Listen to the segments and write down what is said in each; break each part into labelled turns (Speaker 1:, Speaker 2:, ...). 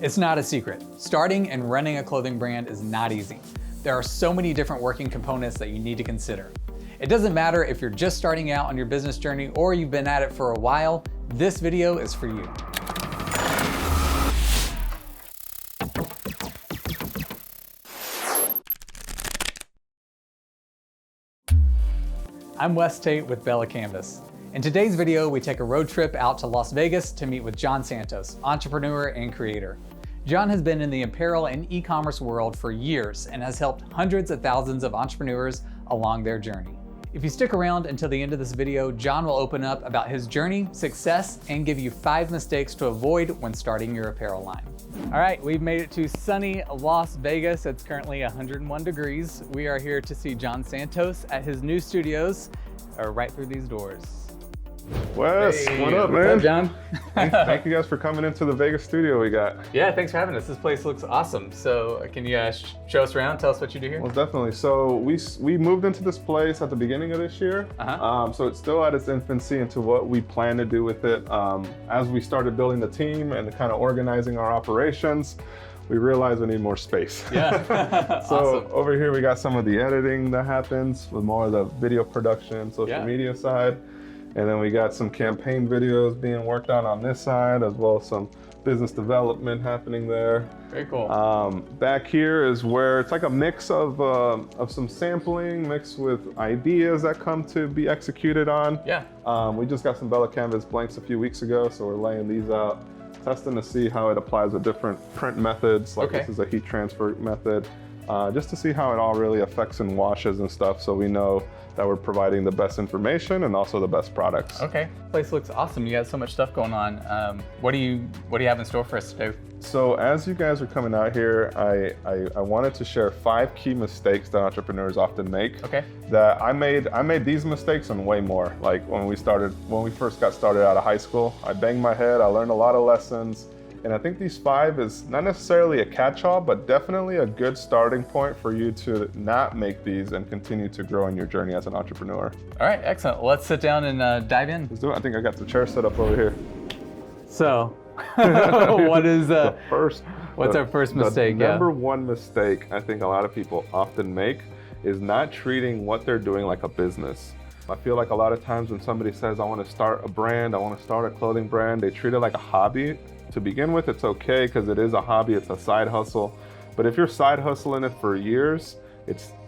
Speaker 1: It's not a secret. Starting and running a clothing brand is not easy. There are so many different working components that you need to consider. It doesn't matter if you're just starting out on your business journey or you've been at it for a while, this video is for you. I'm Wes Tate with BELLA+CANVAS. In today's video, we take a road trip out to Las Vegas to meet with John Santos, entrepreneur and creator. John has been in the apparel and e-commerce world for years and has helped hundreds of thousands of entrepreneurs along their journey. If you stick around until the end of this video, John will open up about his journey, success, and give you 5 mistakes to avoid when starting your apparel line. All right, we've made it to sunny Las Vegas. It's currently 101 degrees. We are here to see John Santos at his new studios, right through these doors.
Speaker 2: Wes,
Speaker 1: Hey,
Speaker 2: what up, man?
Speaker 1: What's up, John?
Speaker 2: Thank you guys for coming into the Vegas studio we got.
Speaker 1: Yeah, thanks for having us. This place looks awesome. So can you show us around, tell us what you do here?
Speaker 2: Well, definitely. So we moved into this place at the beginning of this year. So it's still at its infancy into what we plan to do with it. As we started building the team and kind of organizing our operations, we realized we need more space.
Speaker 1: Yeah,
Speaker 2: So
Speaker 1: awesome.
Speaker 2: over here we got some of the editing that happens with more of the video production, social media side. And then we got some campaign videos being worked on this side, as well as some business development happening there.
Speaker 1: Very cool.
Speaker 2: Back here is where it's like a mix of some sampling mixed with ideas that come to be executed on.
Speaker 1: Yeah.
Speaker 2: We just got some BELLA+CANVAS blanks a few weeks ago, so we're laying these out, testing to see how it applies with different print methods. Like this is a heat transfer method, just to see how it all really affects and washes and stuff, so we know that we're providing the best information and also the best products.
Speaker 1: Okay, place looks awesome. You got so much stuff going on. What do you have in store for us today?
Speaker 2: So as you guys are coming out here, I wanted to share 5 key mistakes that entrepreneurs often make. Okay. That I made these mistakes and way more. Like when we first got started out of high school, I banged my head, I learned a lot of lessons. And I think these 5 is not necessarily a catch-all, but definitely a good starting point for you to not make these and continue to grow in your journey as an entrepreneur.
Speaker 1: All right, excellent. Well, let's sit down and dive in.
Speaker 2: Let's do it. I think I got the chair set up over here.
Speaker 1: So, what is what's our first mistake?
Speaker 2: The number one mistake I think a lot of people often make is not treating what they're doing like a business. I feel like a lot of times when somebody says, I want to start a brand, I want to start a clothing brand, they treat it like a hobby. To begin with, it's okay because it is a hobby, it's a side hustle. But if you're side hustling it for years,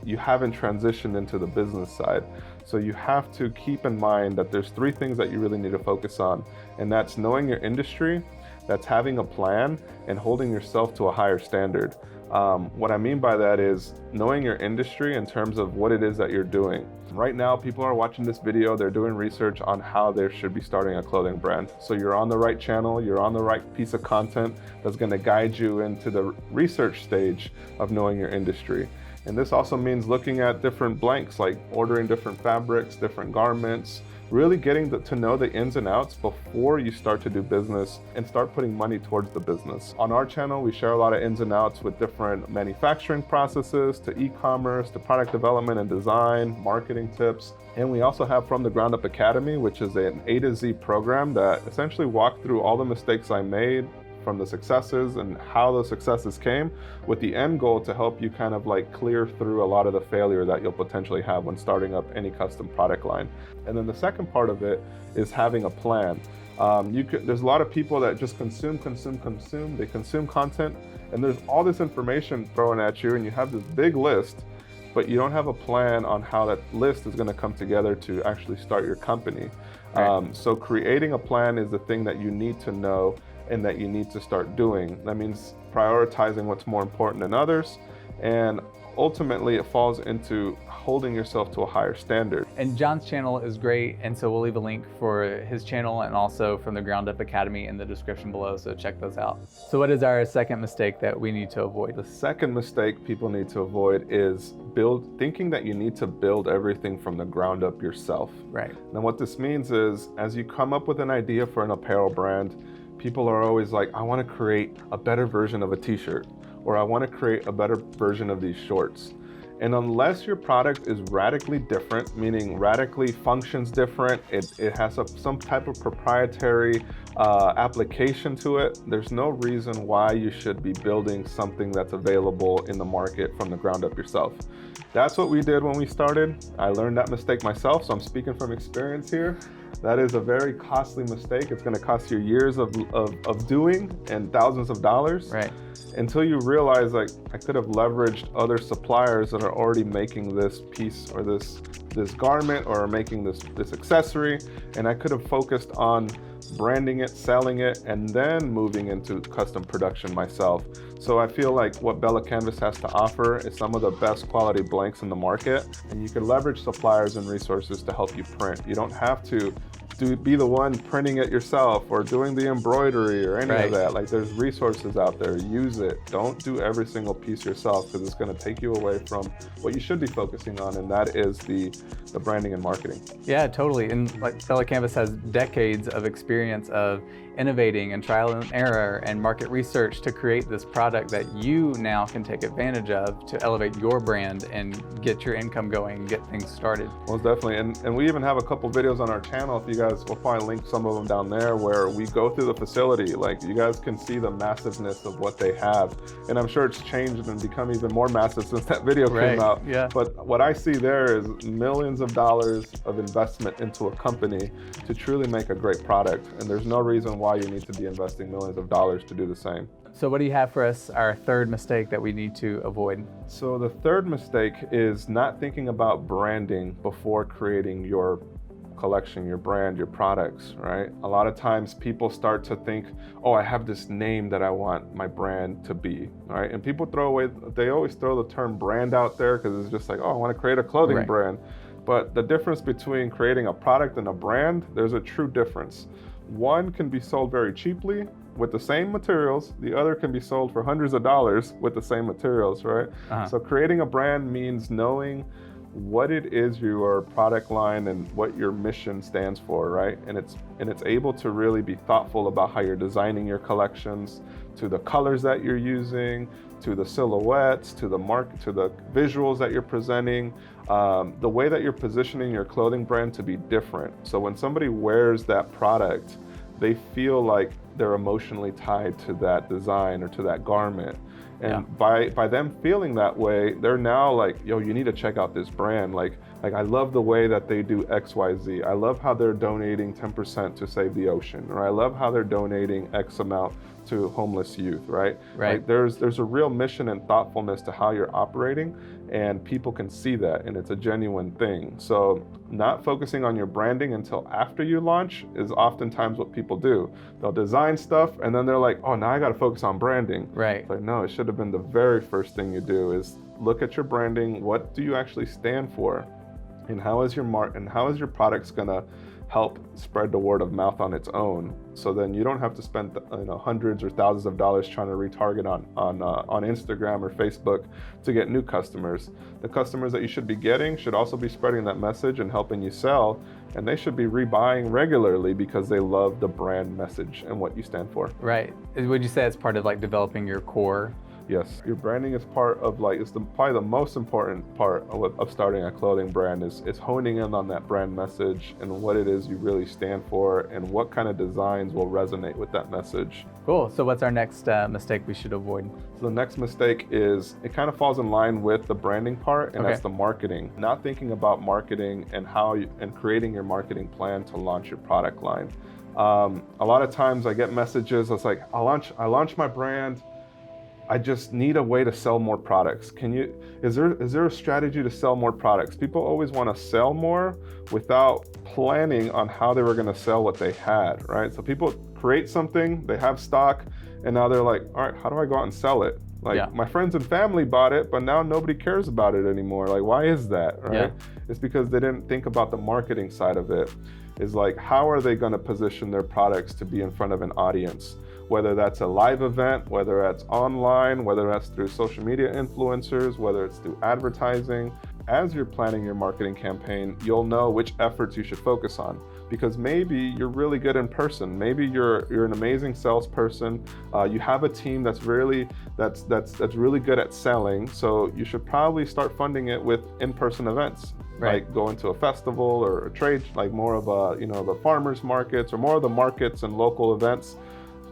Speaker 2: you haven't transitioned into the business side. So you have to keep in mind that there's 3 things that you really need to focus on. And that's knowing your industry, that's having a plan, and holding yourself to a higher standard. What I mean by that is knowing your industry in terms of what it is that you're doing. Right now, people are watching this video, they're doing research on how they should be starting a clothing brand. So you're on the right channel, you're on the right piece of content that's gonna guide you into the research stage of knowing your industry. And this also means looking at different blanks, like ordering different fabrics, different garments, really getting to know the ins and outs before you start to do business and start putting money towards the business. On our channel, we share a lot of ins and outs with different manufacturing processes, to e-commerce, to product development and design, marketing tips. And we also have From the Ground Up Academy, which is an A to Z program that essentially walked through all the mistakes I made, from the successes and how those successes came, with the end goal to help you kind of like clear through a lot of the failure that you'll potentially have when starting up any custom product line. And then the second part of it is having a plan. There's a lot of people that just consume, they consume content, and there's all this information thrown at you and you have this big list, but you don't have a plan on how that list is gonna come together to actually start your company. Right. So creating a plan is the thing that you need to know and that you need to start doing. That means prioritizing what's more important than others, and ultimately it falls into holding yourself to a higher standard. And John's channel is great, and so we'll leave a link for his channel and also From the Ground Up Academy in the description below, so check those out. So what is our second mistake that we need to avoid? The second mistake people need to avoid is thinking that you need to build everything from the ground up yourself. Right. And what this means is, as you come up with an idea for an apparel brand, people are always like, I want to create a better version of a t-shirt, or I want to create a better version of these shorts. And unless your product is radically different, meaning radically functions different, it has some type of proprietary application to it, there's no reason why you should be building something that's available in the market from the ground up yourself. That's what we did when we started. I learned that mistake myself, so I'm speaking from experience here. That is a very costly mistake. It's going to cost you years of doing and thousands of dollars.
Speaker 1: Right.
Speaker 2: Until you realize, like, I could have leveraged other suppliers that are already making this piece or this garment or making this accessory, and I could have focused on branding it, selling it, and then moving into custom production myself. So I feel like what BELLA+CANVAS has to offer is some of the best quality blanks in the market, and you can leverage suppliers and resources to help you print. You don't have to be the one printing it yourself or doing the embroidery or any of that. Like, there's resources out there. Use it. Don't do every single piece yourself, because it's going to take you away from what you should be focusing on, and that is the branding and marketing.
Speaker 1: Yeah, totally. And like, BELLA+CANVAS has decades of experience of innovating and trial and error and market research to create this product that you now can take advantage of to elevate your brand and get your income going and get things started.
Speaker 2: Most definitely. And we even have a couple videos on our channel. If you guys, we'll probably link some of them down there, where we go through the facility. Like, you guys can see the massiveness of what they have. And I'm sure it's changed and become even more massive since that video came out.
Speaker 1: Yeah.
Speaker 2: But what I see there is millions of dollars of investment into a company to truly make a great product. And there's no reason why you need to be investing millions of dollars to do the same.
Speaker 1: So what do you have for us, our third mistake that we need to avoid?
Speaker 2: So the third mistake is not thinking about branding before creating your collection, your brand, your products, right? A lot of times people start to think, oh, I have this name that I want my brand to be, right? And people they always throw the term brand out there because it's just like, oh, I want to create a clothing brand. But the difference between creating a product and a brand, there's a true difference. One can be sold very cheaply with the same materials. The other can be sold for hundreds of dollars with the same materials, right? So creating a brand means knowing what it is your product line and what your mission stands for, right? And it's able to really be thoughtful about how you're designing your collections, to the colors that you're using, to the silhouettes, to the visuals that you're presenting, the way that you're positioning your clothing brand to be different. So when somebody wears that product, they feel like they're emotionally tied to that design or to that garment. And by them feeling that way, they're now like, yo, you need to check out this brand. Like I love the way that they do XYZ. I love how they're donating 10% to save the ocean, or I love how they're donating X amount to homeless youth, right? Like there's a real mission and thoughtfulness to how you're operating, and people can see that, and it's a genuine thing. So not focusing on your branding until after you launch is oftentimes what people do. They'll design stuff and then they're like, oh, now I got to focus on branding. It's like, no, it should have been the very first thing you do is look at your branding. What do you actually stand for? And how is your products gonna help spread the word of mouth on its own? So then you don't have to spend hundreds or thousands of dollars trying to retarget on Instagram or Facebook to get new customers. The customers that you should be getting should also be spreading that message and helping you sell, and they should be rebuying regularly because they love the brand message and what you stand for.
Speaker 1: Right. Would you say it's part of like developing your core?
Speaker 2: Yes, your branding is part of probably the most important part of starting a clothing brand is honing in on that brand message and what it is you really stand for and what kind of designs will resonate with that message.
Speaker 1: Cool. So what's our next mistake we should avoid?
Speaker 2: So the next mistake is, it kind of falls in line with the branding part, and that's the marketing. Not thinking about marketing and creating your marketing plan to launch your product line. A lot of times I get messages that's like, I launch my brand, I just need a way to sell more products. Is there a strategy to sell more products? People always want to sell more without planning on how they were going to sell what they had, right? So people create something, they have stock, and now they're like, all right, how do I go out and sell it? Like, my friends and family bought it, but now nobody cares about it anymore. Like, why is that, right? It's because they didn't think about the marketing side of it. Is like, how are they going to position their products to be in front of an audience? Whether that's a live event, whether that's online, whether that's through social media influencers, whether it's through advertising. As you're planning your marketing campaign, you'll know which efforts you should focus on. because maybe you're really good in person. Maybe you're an amazing salesperson. You have a team that's really good at selling. So you should probably start funding it with in-person events.
Speaker 1: Right.
Speaker 2: Like going to a festival or a trade, like more of a, the farmers markets or more of the markets and local events,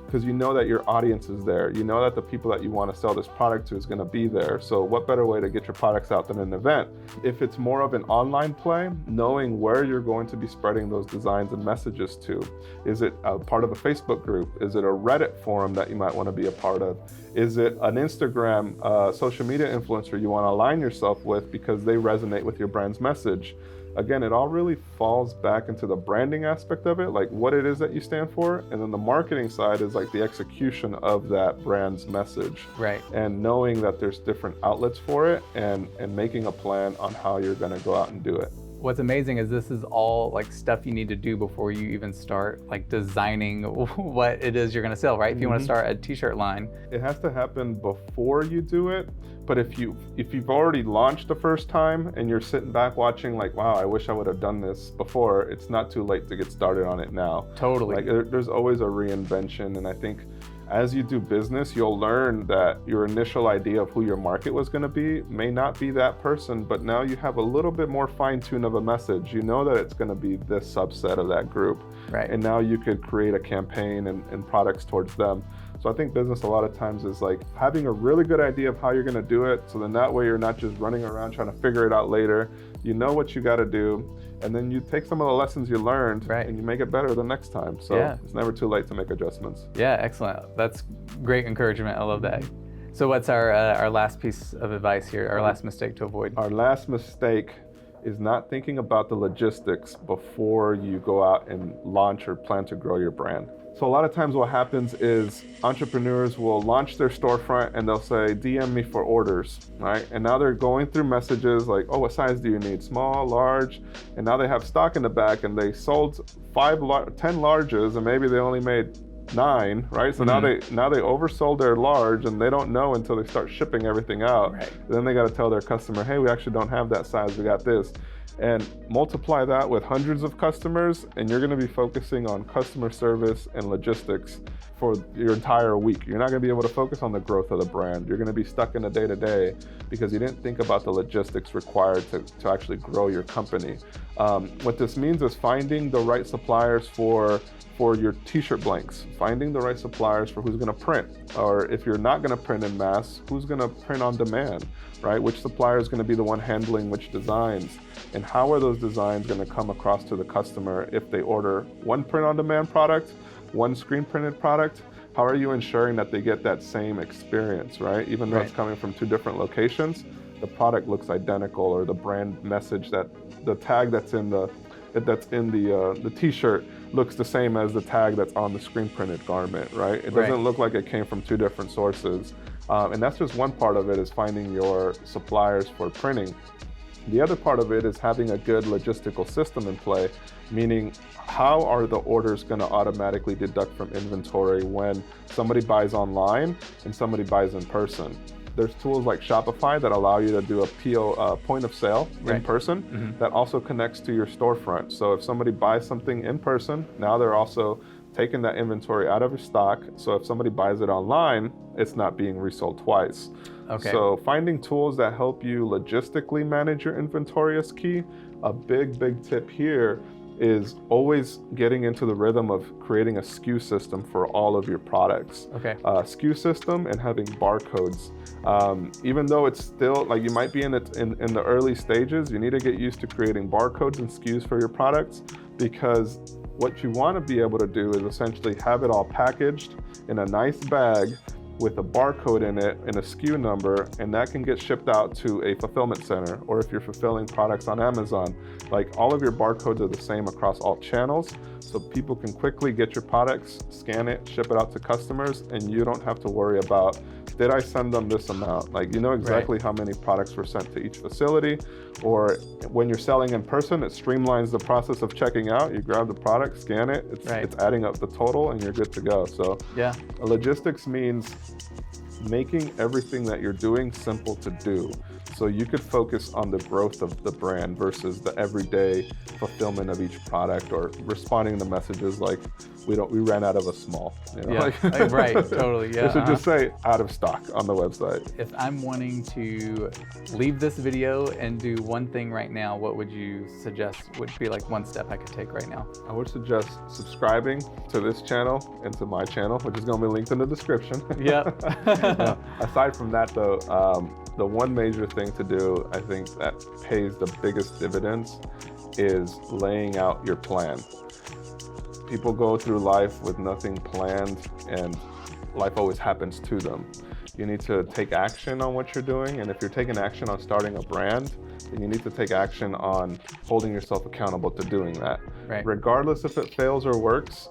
Speaker 2: because you know that your audience is there. You know that the people that you want to sell this product to is going to be there. So what better way to get your products out than an event? If it's more of an online play, knowing where you're going to be spreading those designs and messages to. Is it a part of a Facebook group? Is it a Reddit forum that you might want to be a part of? Is it an Instagram social media influencer you want to align yourself with because they resonate with your brand's message? Again, it all really falls back into the branding aspect of it, like what it is that you stand for. And then the marketing side is like the execution of that brand's message.
Speaker 1: Right.
Speaker 2: And knowing that there's different outlets for it and making a plan on how you're going to go out and do it.
Speaker 1: What's amazing is this is all like stuff you need to do before you even start like designing what it is you're going to sell, right? If you want to start a t-shirt line.
Speaker 2: It has to happen before you do it. But if you've already launched the first time and you're sitting back watching like, wow, I wish I would have done this before, it's not too late to get started on it now.
Speaker 1: Totally.
Speaker 2: Like there's always a reinvention. And I think as you do business, you'll learn that your initial idea of who your market was going to be may not be that person, but now you have a little bit more fine-tune of a message. You know that it's going to be this subset of that group.
Speaker 1: Right.
Speaker 2: And now you could create a campaign and products towards them. So I think business a lot of times is like having a really good idea of how you're going to do it. So then that way you're not just running around trying to figure it out later. You know what you got to do. And then you take some of the lessons you learned and you make it better the next time. So it's never too late to make adjustments.
Speaker 1: Yeah, excellent. That's great encouragement. I love that. So what's our last piece of advice here, our last mistake to avoid?
Speaker 2: Our last mistake is not thinking about the logistics before you go out and launch or plan to grow your brand. So a lot of times what happens is entrepreneurs will launch their storefront and they'll say, DM me for orders, right? And now they're going through messages like, oh, what size do you need? Small, large? And now they have stock in the back and they sold 10 larges and maybe they only made 9, right? So now they oversold their large and they don't know until they start shipping everything out.
Speaker 1: Right.
Speaker 2: Then they got to tell their customer, hey, we actually don't have that size, we got this. And multiply that with hundreds of customers and you're going to be focusing on customer service and logistics for your entire week. You're not going to be able to focus on the growth of the brand. You're going to be stuck in the day-to-day because you didn't think about the logistics required to actually grow your company. What this means is finding the right suppliers for your t-shirt blanks, finding the right suppliers for who's going to print, or if you're not going to print in mass, who's going to print on demand, right? Which supplier is going to be the one handling which designs, and how are those designs going to come across to the customer if they order one print on demand product, one screen printed product? How are you ensuring that they get that same experience, right? Even though it's coming from 2 different locations, the product looks identical, or the brand message, that the tag that's in the t-shirt looks the same as the tag that's on the screen printed garment, right? It doesn't look like it came from 2 different sources. And that's just one part of it, is finding your suppliers for printing. The other part of it is having a good logistical system in play, meaning how are the orders going to automatically deduct from inventory when somebody buys online and somebody buys in person? There's tools like Shopify that allow you to do a point of sale in person that also connects to your storefront. So if somebody buys something in person, now they're also taking that inventory out of your stock. So if somebody buys it online, it's not being resold twice.
Speaker 1: Okay.
Speaker 2: So finding tools that help you logistically manage your inventory is key. A big tip here is always getting into the rhythm of creating a SKU system for all of your products.
Speaker 1: Okay.
Speaker 2: SKU system and having barcodes. Even though it's still, like, you might be in the early stages, you need to get used to creating barcodes and SKUs for your products, because what you want to be able to do is essentially have it all packaged in a nice bag with a barcode in it and a SKU number, and that can get shipped out to a fulfillment center. Or if you're fulfilling products on Amazon, like, all of your barcodes are the same across all channels, so people can quickly get your products, scan it, ship it out to customers, and you don't have to worry about, did I send them this amount? Like, you know exactly how many products were sent to each facility. Or when you're selling in person, it streamlines the process of checking out. You grab the product, scan it, it's adding up the total, and you're good to go. So logistics means making everything that you're doing simple to do. So you could focus on the growth of the brand versus the everyday fulfillment of each product, or responding to messages like, we ran out of a small. You know?
Speaker 1: Yeah, right, totally, yeah.
Speaker 2: It should just say out of stock on the website.
Speaker 1: If I'm wanting to leave this video and do one thing right now, what would you suggest would be like one step I could take right now?
Speaker 2: I would suggest subscribing to this channel and to my channel, which is going to be linked in the description.
Speaker 1: Yeah.
Speaker 2: Aside from that though, the one major thing to do, I think that pays the biggest dividends, is laying out your plan. People go through life with nothing planned, and life always happens to them. You need to take action on what you're doing, and if you're taking action on starting a brand, then you need to take action on holding yourself accountable to doing that.
Speaker 1: Right.
Speaker 2: Regardless if it fails or works,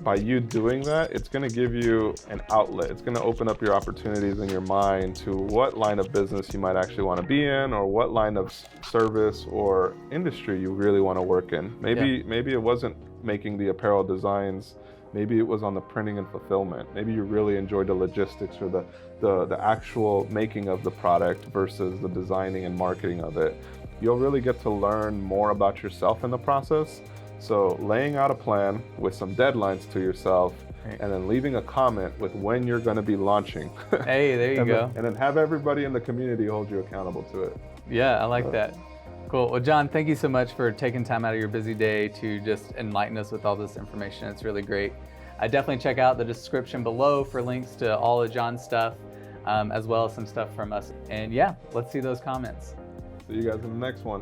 Speaker 2: by you doing that, it's going to give you an outlet. It's going to open up your opportunities in your mind to what line of business you might actually want to be in, or what line of service or industry you really want to work in. Maybe it wasn't making the apparel designs. Maybe it was on the printing and fulfillment. Maybe you really enjoyed the logistics, or the actual making of the product versus the designing and marketing of it. You'll really get to learn more about yourself in the process. So laying out a plan with some deadlines to yourself, and then leaving a comment with when you're going to be launching.
Speaker 1: Hey, there you go.
Speaker 2: And then have everybody in the community hold you accountable to it.
Speaker 1: Yeah, I like that. Cool. Well, John, thank you so much for taking time out of your busy day to just enlighten us with all this information. It's really great. I definitely check out the description below for links to all of John's stuff, as well as some stuff from us. And yeah, let's see those comments.
Speaker 2: See you guys in the next one.